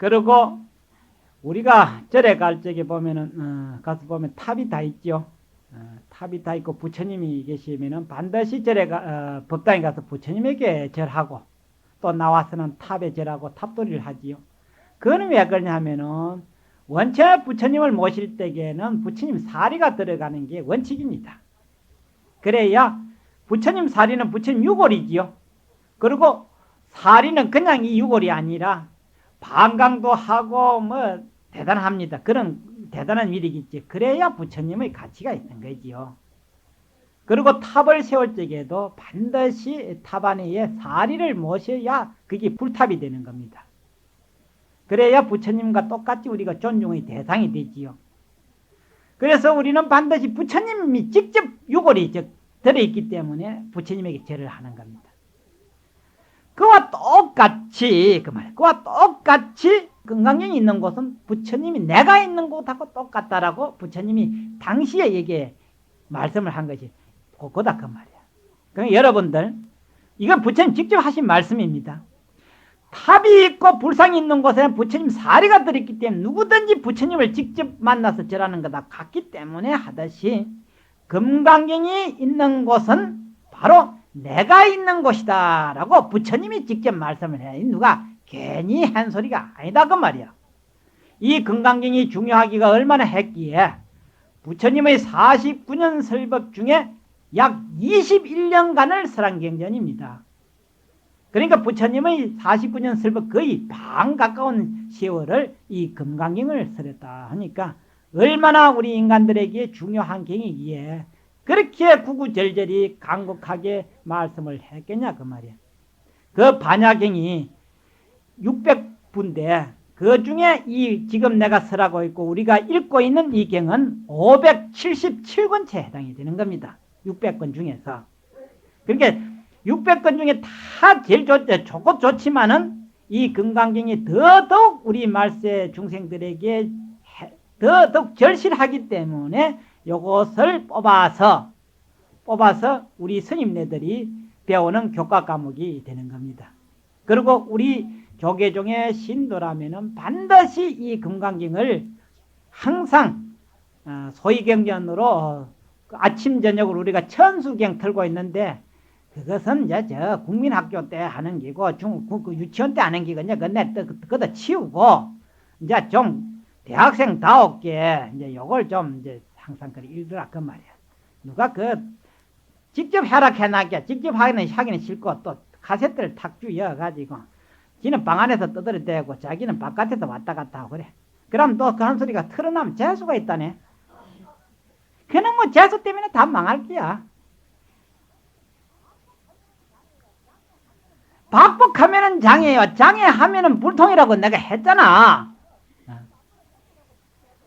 그리고 우리가 절에 갈 적에 보면은 가서 보면 탑이 다 있죠. 탑이 다 있고 부처님이 계시면은 반드시 절에 법당에 가서 부처님에게 절하고 또 나와서는 탑에 절하고 탑돌이를 하지요. 그거는 왜 그러냐면은 원체 부처님을 모실 때에는 부처님 사리가 들어가는 게 원칙입니다. 그래야 부처님 사리는 부처님 유골이지요. 그리고 사리는 그냥 이 유골이 아니라 방광도 하고 뭐 대단합니다. 그런 대단한 일이겠지. 그래야 부처님의 가치가 있는 거지요. 그리고 탑을 세울 적에도 반드시 탑 안에 사리를 모셔야 그게 불탑이 되는 겁니다. 그래야 부처님과 똑같이 우리가 존중의 대상이 되지요. 그래서 우리는 반드시 부처님이 직접 유골이 들어있기 때문에 부처님에게 절을 하는 겁니다. 그와 똑같이 그와 똑같이 건강경이 있는 곳은 부처님이 내가 있는 곳하고 똑같다라고 부처님이 당시에 얘기해 말씀을 한 것이 그거다 그 말이야. 그러니까 여러분들 이건 부처님 직접 하신 말씀입니다. 탑이 있고 불상이 있는 곳에는 부처님 사리가 들어있기 때문에 누구든지 부처님을 직접 만나서 절하는 거다 같기 때문에 하듯이 금강경이 있는 곳은 바로 내가 있는 곳이다 라고 부처님이 직접 말씀을 해요. 누가 괜히 한 소리가 아니다 그 말이야. 이 금강경이 중요하기가 얼마나 했기에 부처님의 49년 설법 중에 약 21년간을 설한경전입니다. 그러니까 부처님의 49년 설법 거의 반 가까운 세월을 이 금강경을 설했다 하니까 얼마나 우리 인간들에게 중요한 경이기에 그렇게 구구절절히 간곡하게 말씀을 했겠냐 그 말이야. 그 반야경이 600부인데 그 중에 이 지금 내가 설하고 있고 우리가 읽고 있는 이 경은 577권째에 해당이 되는 겁니다. 600권 중에서. 그러니까 600권 중에 다 제일 좋고 좋지만은 이 금강경이 더더욱 우리 말세 중생들에게 더더욱 절실하기 때문에 요것을 뽑아서 우리 스님네들이 배우는 교과 과목이 되는 겁니다. 그리고 우리 조계종의 신도라면은 반드시 이 금강경을 항상 소위경전으로 아침 저녁으로 우리가 천수경 틀고 있는데 그것은 이제 저 국민학교 때 하는 기고 유치원 때 하는 기고 이제 그거 치우고 이제 좀 대학생다웠게 이제 요걸 좀 이제 항상 그래 읽으라 그 말이야. 누가 직접 해락해나게 직접 하기는 싫고 또 카세트를 탁 주여가지고 지는 방 안에서 떠들어대고 자기는 바깥에서 왔다 갔다 하고 그래. 그럼 또 그런 소리가 틀어나면 재수가 있다네. 그는 뭐 재수 때문에 다 망할 거야. 박복하면은 장애요. 장애하면은 불통이라고 내가 했잖아.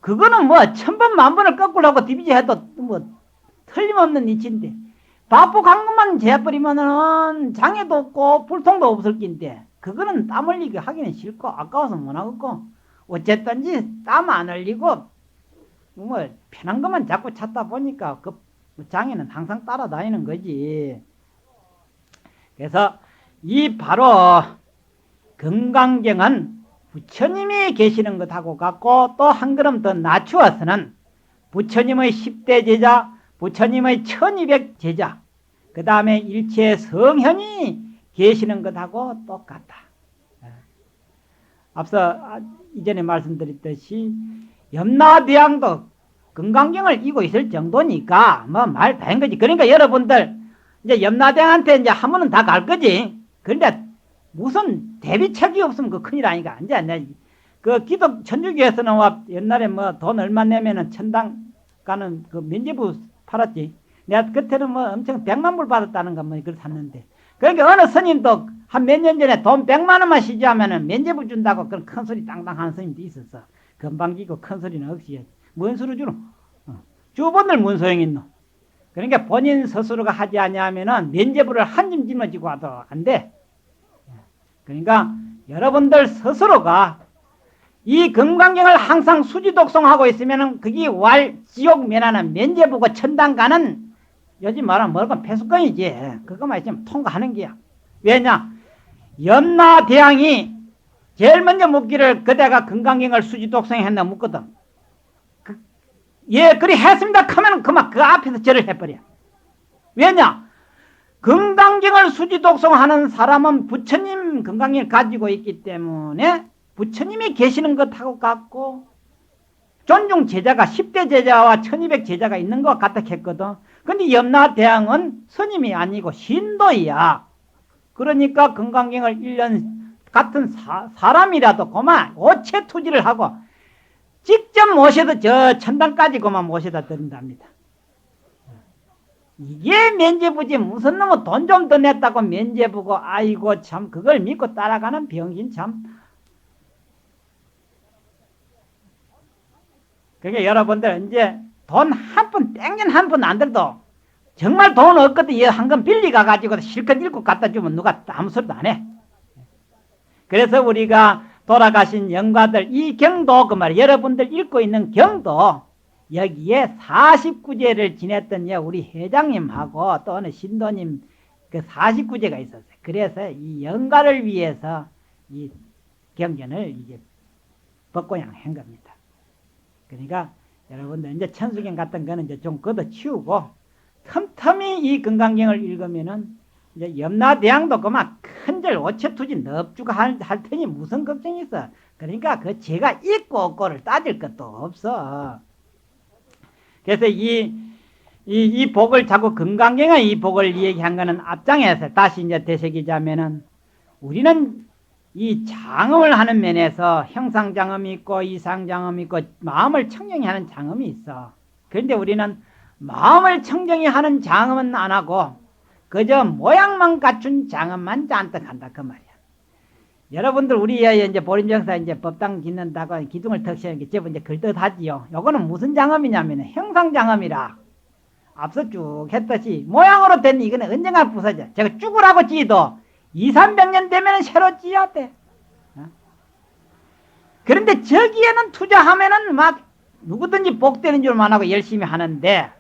그거는 뭐 천번 만번을 거꾸로 하고 디비지 해도 뭐 틀림없는 이치인데 박복한 것만 재버리면은 장애도 없고 불통도 없을 낀데 그거는 땀 흘리게 하기는 싫고 아까워서 못 하겠고 어쨌든지 땀 안 흘리고 뭐 편한 것만 자꾸 찾다 보니까 그 장애는 항상 따라다니는 거지. 그래서 이 바로 금강경은 부처님이 계시는 것하고 같고 또 한 걸음 더 낮추어서는 부처님의 10대 제자, 부처님의 1200 제자, 그 다음에 일체 성현이 계시는 것하고 똑같다. 앞서 이전에 말씀드렸듯이 염라대왕도 금강경을 이고 있을 정도니까 뭐 말 다 한 거지. 그러니까 여러분들 이제 염라대왕한테 이제 한 번은 다 갈 거지. 그런데 무슨 대비책이 없으면 그 큰일 아니까. 이제 그 기독 천주교에서는 옛날에 뭐 돈 얼마 내면은 천당 가는 그 면제부 팔았지. 내가 그때는 뭐 엄청 100만 불 받았다는 거 뭐 그걸 샀는데. 그러니까 어느 스님도 한 몇 년 전에 돈 100만 원만 시주하면은 면제부 준다고 그런 큰 소리 땅땅 하는 스님도 있었어. 금방지고 큰 소리는 없이. 뭔 소리 주노? 주본들 뭔 소용 있노? 그러니까 본인 스스로가 하지 아니하면은 면제부를 한 줌 짊어지고 와도 안 돼. 그러니까 여러분들 스스로가 이 금강경을 항상 수지독송하고 있으면은 그게 지옥 면하는 면제부고 천당 가는 요즘 말하면 뭐랄까 폐수권이지. 그것만 있으면 통과하는 게야. 왜냐? 염라대왕이 제일 먼저 묻기를 그대가 건강경을 수지독성에 했나 묻거든. 예, 그리 했습니다 하면 그만 그 앞에서 절을 해버려. 왜냐? 건강경을 수지독성하는 사람은 부처님 건강경을 가지고 있기 때문에 부처님이 계시는 것하고 같고 존중 제자가 10대 제자와 1200 제자가 있는 것 같다 했거든. 근데 염라대왕은 스님이 아니고 신도야. 그러니까 건강경을 1년 같은 사람이라도 그만 오체투지를 하고 직접 모셔도 저 천당까지 그만 모셔다 드린답니다. 이게 면죄부지. 무슨 놈은 돈 좀 더 냈다고 면죄부고 아이고 참 그걸 믿고 따라가는 병신 참. 그게 여러분들 이제 돈 한 푼 땡긴 한 푼 안 들도 정말 돈 없거든 한 건 빌리 가가지고 실컷 읽고 갖다 주면 누가 아무 소리도 안 해. 그래서 우리가 돌아가신 영가들 이 경도 그 말 여러분들 읽고 있는 경도 여기에 49제를 지냈던 우리 회장님하고 또 어느 신도님 그 49제가 있었어요. 그래서 이 영가를 위해서 이 경전을 이제 법고양한 겁니다. 그러니까 여러분들 이제 천수경 같은 거는 이제 좀 걷어치우고 틈틈이 이 건강경을 읽으면은 이제 염라대왕도 그만 큰절 오체투지 넙주가 할 테니 무슨 걱정이 있어. 그러니까 그 제가 있고 없고를 따질 것도 없어. 그래서 이 복을 자꾸 건강경의 이 복을 얘기한 거는 앞장에서 다시 이제 되새기자면은 우리는 이 장엄을 하는 면에서 형상장엄이 있고 이상장엄이 있고 마음을 청정히 하는 장엄이 있어. 그런데 우리는 마음을 청정히 하는 장엄은 안 하고 그저 모양만 갖춘 장엄만 잔뜩 한다 그 말이야. 여러분들 우리 이제 보림정사 이제 법당 짓는다고 기둥을 턱 세우는 게 제법 이제 걸듯하지요. 요거는 무슨 장엄이냐면 형상장엄이라. 앞서 쭉 했듯이 모양으로 된 이거는 언젠가 부서져. 제가 죽으라고 지도 200~300년 되면 새로 지어야 돼. 그런데 저기에는 투자하면은 막 누구든지 복되는 줄만 하고 열심히 하는데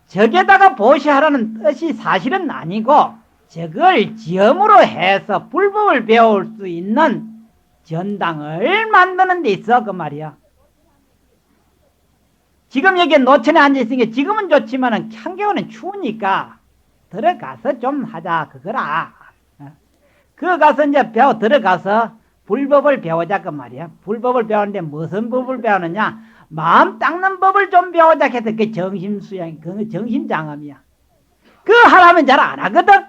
저게다가 보시하라는 뜻이 사실은 아니고 저걸 지음으로 해서 불법을 배울 수 있는 전당을 만드는 데 있어 그 말이야. 지금 여기 노천에 앉아있으니까 지금은 좋지만은 한겨울은 추우니까 들어가서 좀 하자 그거라. 그거 가서 이제 들어가서 불법을 배우자 그 말이야. 불법을 배우는데 무슨 법을 배우느냐? 마음 닦는 법을 좀 배우자 해서 그게 정신수양, 그 정신장엄이야. 그거 하라면 잘 안 하거든.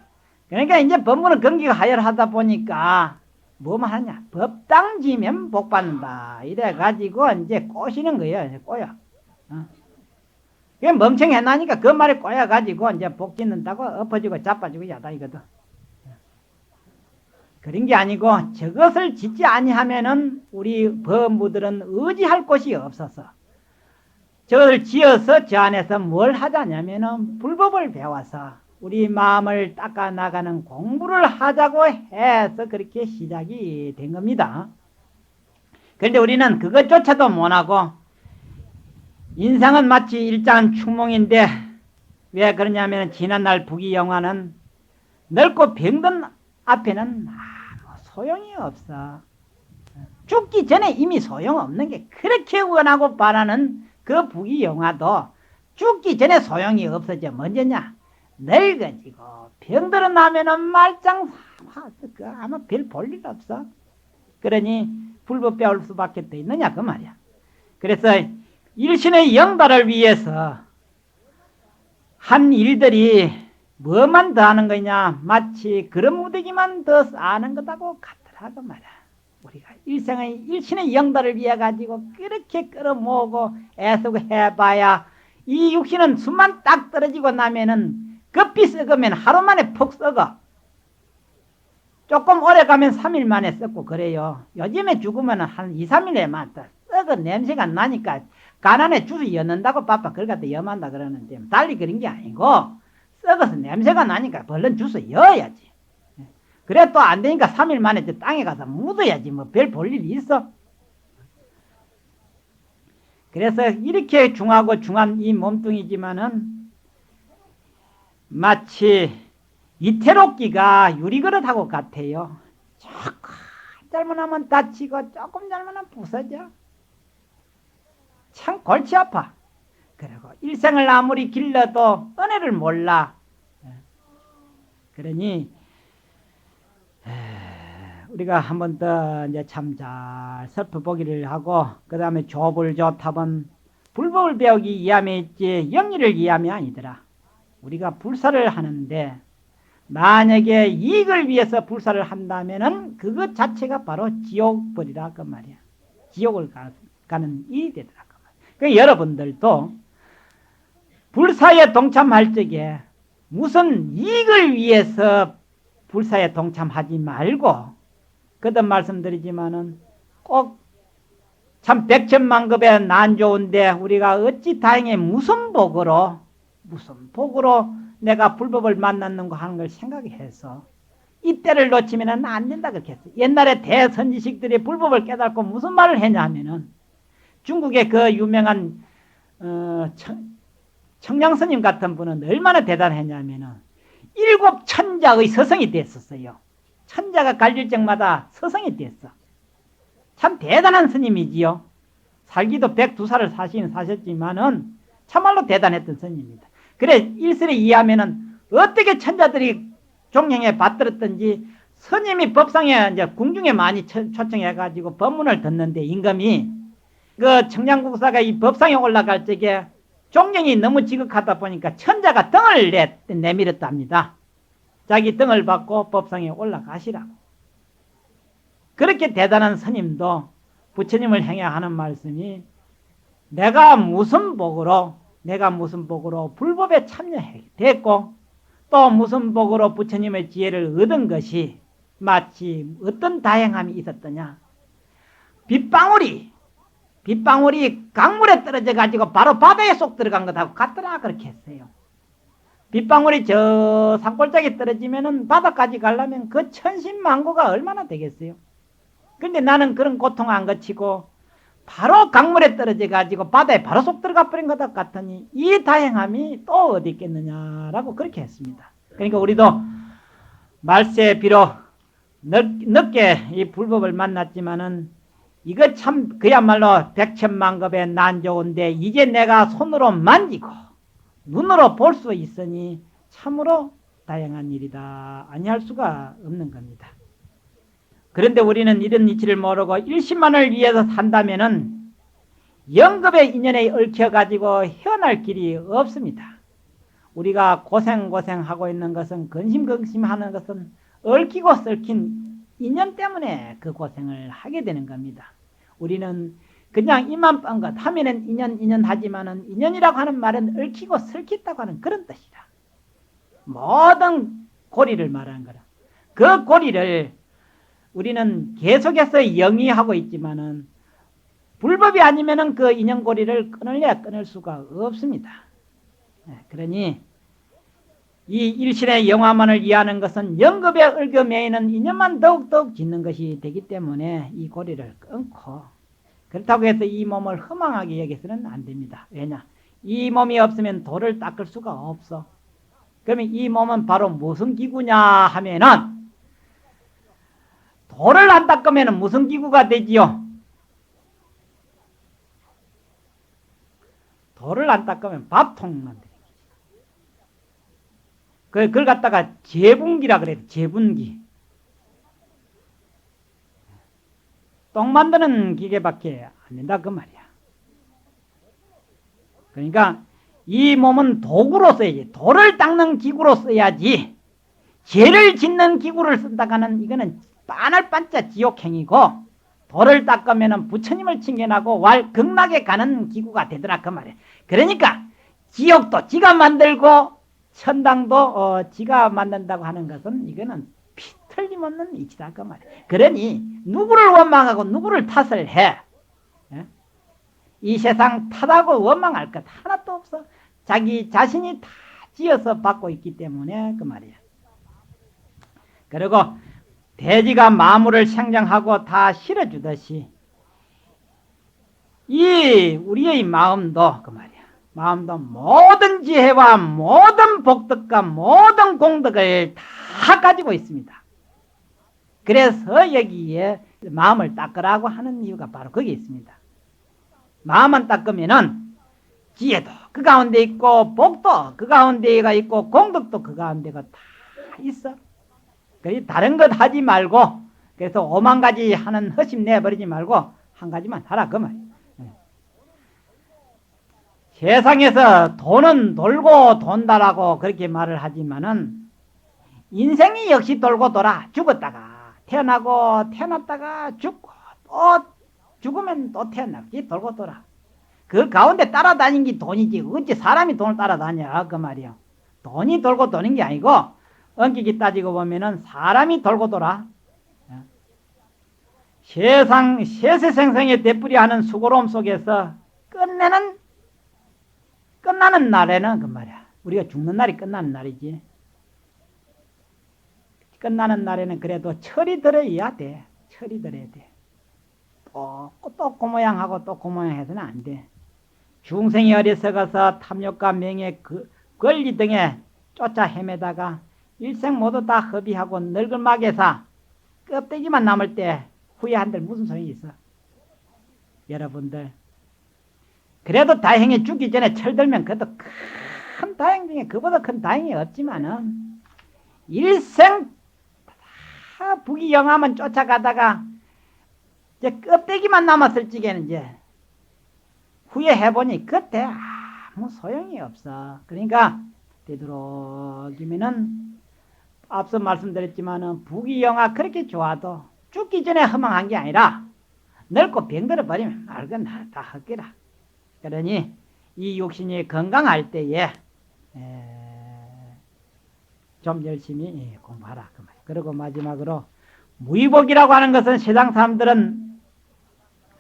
그러니까 이제 법문은 경기가 하열하다 보니까 뭐만 하냐? 법당지면 복받는다. 이래가지고 이제 꼬시는 거예요. 꼬여. 그게 멍청해나니까 그 말에 꼬여가지고 이제 복 짓는다고 엎어지고 자빠지고 야단이거든. 그런 게 아니고 저것을 짓지 아니하면은 우리 법무들은 의지할 곳이 없어서 저것을 지어서 저 안에서 뭘 하자냐면은 불법을 배워서 우리 마음을 닦아 나가는 공부를 하자고 해서 그렇게 시작이 된 겁니다. 그런데 우리는 그것조차도 못하고 인생은 마치 일장한 충몽인데 왜 그러냐면 지난날 부귀영화는 넓고 병든 앞에는 아무 소용이 없어. 죽기 전에 이미 소용없는 게 그렇게 원하고 바라는 그 부귀영화도 죽기 전에 소용이 없어져. 먼저냐? 늙어지고 병들어 나면은 말짱 아마 별 볼 일 없어. 그러니 불법 배울 수밖에 더 있느냐 그 말이야. 그래서 일신의 영달을 위해서 한 일들이 뭐만 더 하는 거냐? 마치 그런 무더기만 더 쌓는 거다고 같더라고 말이야. 우리가 일신의 영달을 위해 가지고 그렇게 끌어모으고 애쓰고 해봐야 이 육신은 숨만 딱 떨어지고 나면은 급히 썩으면 하루 만에 푹 썩어. 조금 오래 가면 3일 만에 썩고 그래요. 요즘에 죽으면 한 2~3일에만 썩은 냄새가 나니까 가난에 주스 엿는다고 바빠 그걸 갖다 염한다 그러는데 달리 그런 게 아니고 썩어서 냄새가 나니까 벌른 주스 여야지. 그래 또 안 되니까 3일 만에 땅에 가서 묻어야지 뭐 별 볼 일이 있어. 그래서 이렇게 중하고 중한 이 몸뚱이지만은 마치 이태로끼가 유리그릇하고 같아요. 잘못하면 다치고 조금 잘못하면 부서져. 참 골치 아파. 그리고 일생을 아무리 길러도 은혜를 몰라. 그러니 우리가 한 번 더 이제 참 잘 살펴보기를 하고, 그 다음에 조불조탑은 불법을 배우기 위함에 있지 영리를 위함이 아니더라. 우리가 불사를 하는데 만약에 이익을 위해서 불사를 한다면은 그것 자체가 바로 지옥벌이라 그 말이야. 지옥을 가는 일이 되더라 그 말이야. 그러니까 여러분들도 불사에 동참할 적에 무슨 이익을 위해서 불사에 동참하지 말고, 그든 말씀드리지만은 꼭 참 백천만급에 난 좋은데 우리가 어찌 다행히 무슨 복으로 내가 불법을 만났는가 하는 걸 생각해서 이때를 놓치면 안 된다 그렇게 했어요. 옛날에 대선지식들이 불법을 깨닫고 무슨 말을 했냐 하면은, 중국의 그 유명한 청량스님 같은 분은 얼마나 대단했냐면은 7 천자의 서성이 됐었어요. 천자가 갈릴 적마다 서성이 됐어. 참 대단한 스님이지요. 살기도 102살을 사셨지만은 참말로 대단했던 스님입니다. 그래 일설에 이해하면은 어떻게 천자들이 종행에 받들었던지, 스님이 법상에 이제 궁중에 많이 초청해가지고 법문을 듣는데 임금이 그 청량국사가 이 법상에 올라갈 적에 종령이 너무 지극하다 보니까 천자가 등을 내밀었답니다. 자기 등을 받고 법상에 올라가시라고. 그렇게 대단한 스님도 부처님을 향해 하는 말씀이 내가 무슨 복으로 불법에 참여했고 또 무슨 복으로 부처님의 지혜를 얻은 것이 마치 어떤 다행함이 있었더냐. 빗방울이 강물에 떨어져 가지고 바로 바다에 쏙 들어간 것하고 같더라 그렇게 했어요. 빗방울이 저 산골짜기에 떨어지면은 바다까지 가려면 그 천신만고가 얼마나 되겠어요. 근데 나는 그런 고통 안 거치고 바로 강물에 떨어져 가지고 바다에 바로 쏙 들어가 버린 것 같으니 이 다행함이 또 어디 있겠느냐라고 그렇게 했습니다. 그러니까 우리도 말세 비록 늦게 이 불법을 만났지만은 이거 참 그야말로 백천만급의 난 좋은데 이제 내가 손으로 만지고 눈으로 볼 수 있으니 참으로 다양한 일이다 아니할 수가 없는 겁니다. 그런데 우리는 이런 이치를 모르고 일심만을 위해서 산다면은 영급의 인연에 얽혀가지고 헤어날 길이 없습니다. 우리가 고생하고 있는 것은 근심하는 것은 얽히고 썩힌 인연 때문에 그 고생을 하게 되는 겁니다. 우리는 그냥 이만 뻔것 하면은 인연 하지만은 인연이라고 하는 말은 얽히고 설켰다고 하는 그런 뜻이다. 모든 고리를 말하는 거라. 그 고리를 우리는 계속해서 영위하고 있지만은 불법이 아니면은 그 인연고리를 끊을래야 끊을 수가 없습니다. 그러니 이 일신의 영화만을 이해하는 것은 영급에 얽어 매이는 인연만 더욱더욱 짓는 것이 되기 때문에 이 고리를 끊고, 그렇다고 해서 이 몸을 허망하게 여기서는 안 됩니다. 왜냐? 이 몸이 없으면 돌을 닦을 수가 없어. 그러면 이 몸은 바로 무슨 기구냐 하면은 돌을 안 닦으면 무슨 기구가 되지요? 돌을 안 닦으면 밥통만 되는 거지. 그걸 갖다가 제분기라 그래요. 제분기. 똥 만드는 기계밖에 안 된다 그 말이야. 그러니까 이 몸은 도구로 써야지. 돌을 닦는 기구로 써야지. 죄를 짓는 기구를 쓴다가는 이거는 빠날반짜 지옥행이고, 돌을 닦으면 부처님을 칭견하고 극락에 가는 기구가 되더라 그 말이야. 그러니까 지옥도 지가 만들고 천당도 지가 만든다고 하는 것은 이거는 피 틀림없는 이치다 그 말이야. 그러니 누구를 원망하고 누구를 탓을 해? 이 세상 탓하고 원망할 것 하나도 없어. 자기 자신이 다 지어서 받고 있기 때문에 그 말이야. 그리고 대지가 마물을 생장하고 다 실어주듯이 이 우리의 마음도 그 말이야. 마음도 모든 지혜와 모든 복덕과 모든 공덕을 다 가지고 있습니다. 그래서 여기에 마음을 닦으라고 하는 이유가 바로 거기에 있습니다. 마음만 닦으면은 지혜도 그 가운데 있고 복도 그 가운데가 있고 공덕도 그 가운데가 다 있어. 그래서 다른 것 하지 말고, 그래서 5만 가지 하는 허심 내버리지 말고 한 가지만 하라 그 말이야. 세상에서 돈은 돌고 돈다라고 그렇게 말을 하지만은 인생이 역시 돌고 돌아. 죽었다가 태어나고 태어났다가 죽고 또 죽으면 또 태어나기 돌고 돌아. 그 가운데 따라다닌 게 돈이지. 어찌 사람이 돈을 따라다녀 그 말이야. 돈이 돌고 도는 게 아니고 엄격히 따지고 보면은 사람이 돌고 돌아. 세상 세세생생의 되풀이하는 수고로움 속에서 끝나는 날에는 그 말이야. 우리가 죽는 날이 끝나는 날이지. 끝나는 날에는 그래도 철이 들어야 돼. 철이 들어야 돼. 또 그 모양하고 또 그 모양 해서는 안 돼. 중생이 어리석어서 탐욕과 명예, 권리 등에 쫓아 헤매다가 일생 모두 다 허비하고 늙은 막에서 껍데기만 남을 때 후회한들 무슨 소용이 있어? 여러분들 그래도 다행히 죽기 전에 철들면 그래도 큰 다행 중에 그보다 큰 다행이 없지만은 일생 다 부귀영화만 쫓아가다가 이제 껍데기만 남았을 적에는 이제 후회해보니 그때 아무 소용이 없어. 그러니까 되도록이면은 앞서 말씀드렸지만은 부귀영화 그렇게 좋아도 죽기 전에 허망한 게 아니라 늙고 병들어 버리면 말건 다 헛기라. 그러니 이 육신이 건강할 때에 좀 열심히 공부하라 그 말. 그리고 마지막으로 무의복이라고 하는 것은 세상 사람들은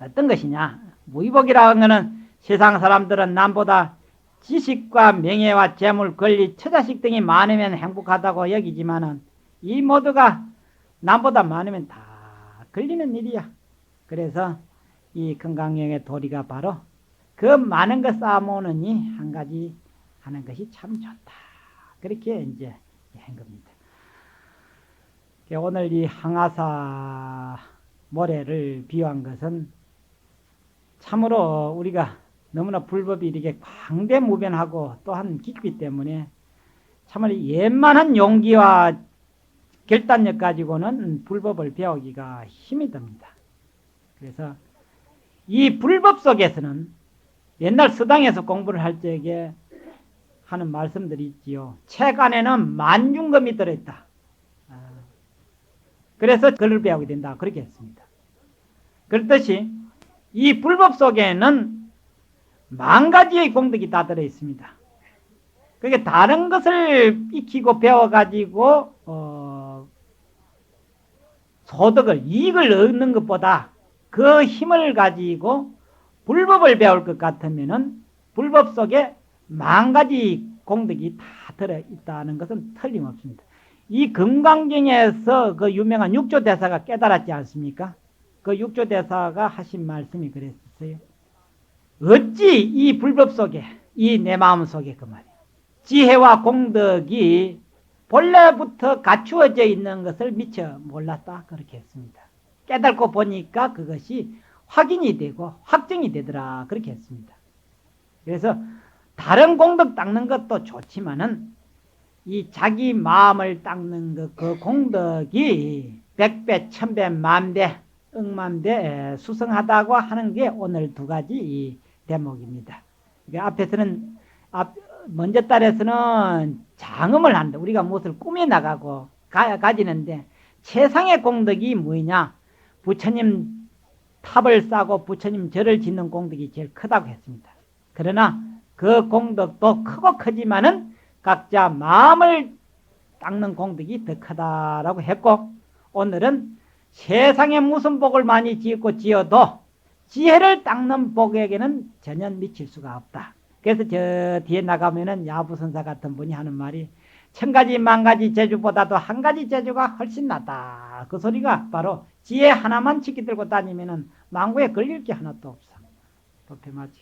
어떤 것이냐? 무의복이라고 하는 것은 세상 사람들은 남보다 지식과 명예와 재물, 권리, 처자식 등이 많으면 행복하다고 여기지만은 이 모두가 남보다 많으면 다 걸리는 일이야. 그래서 이 건강영의 도리가 바로 그 많은 것 쌓아모으느니 한 가지 하는 것이 참 좋다. 그렇게 이제 한 겁니다. 오늘 이 항아사 모래를 비유한 것은 참으로 우리가 너무나 불법이 이렇게 광대무변하고 또한 깊기 때문에 참으로 웬만한 용기와 결단력 가지고는 불법을 배우기가 힘이 듭니다. 그래서 이 불법 속에서는 옛날 서당에서 공부를 할 적에 하는 말씀들이 있지요. 책 안에는 만중금이 들어있다. 그래서 글을 배우게 된다. 그렇게 했습니다. 그렇듯이 이 불법 속에는 만 가지의 공덕이 다 들어있습니다. 그게 다른 것을 익히고 배워가지고 소득을 이익을 얻는 것보다 그 힘을 가지고 불법을 배울 것 같으면은 불법 속에 만 가지 공덕이 다 들어있다는 것은 틀림없습니다. 이 금강경에서 그 유명한 육조대사가 깨달았지 않습니까? 그 육조대사가 하신 말씀이 그랬어요. 어찌 이 불법 속에, 이 내 마음 속에 그 말이에요. 지혜와 공덕이 본래부터 갖추어져 있는 것을 미처 몰랐다. 그렇게 했습니다. 깨닫고 보니까 그것이 확인이 되고 확정이 되더라. 그렇게 했습니다. 그래서 다른 공덕 닦는 것도 좋지만은 이 자기 마음을 닦는 그 공덕이 100배, 1000배, 만배, 억만배 수성하다고 하는 게 오늘 두 가지 대목입니다. 앞에서는 먼저 달에서는 장음을 한다. 우리가 무엇을 꾸며 나가고 가지는데 최상의 공덕이 뭐냐? 부처님 탑을 쌓고 부처님 절을 짓는 공덕이 제일 크다고 했습니다. 그러나 그 공덕도 크고 크지만은 각자 마음을 닦는 공덕이 더 크다라고 했고, 오늘은 세상에 무슨 복을 많이 지었고 지어도 지혜를 닦는 복에게는 전혀 미칠 수가 없다. 그래서 저 뒤에 나가면은 야부선사 같은 분이 하는 말이 1000가지 만가지 재주보다도 한 가지 재주가 훨씬 낫다. 그 소리가 바로 지혜 하나만 지키 들고 다니면은 망구에 걸릴 게 하나도 없어. 도표 마치.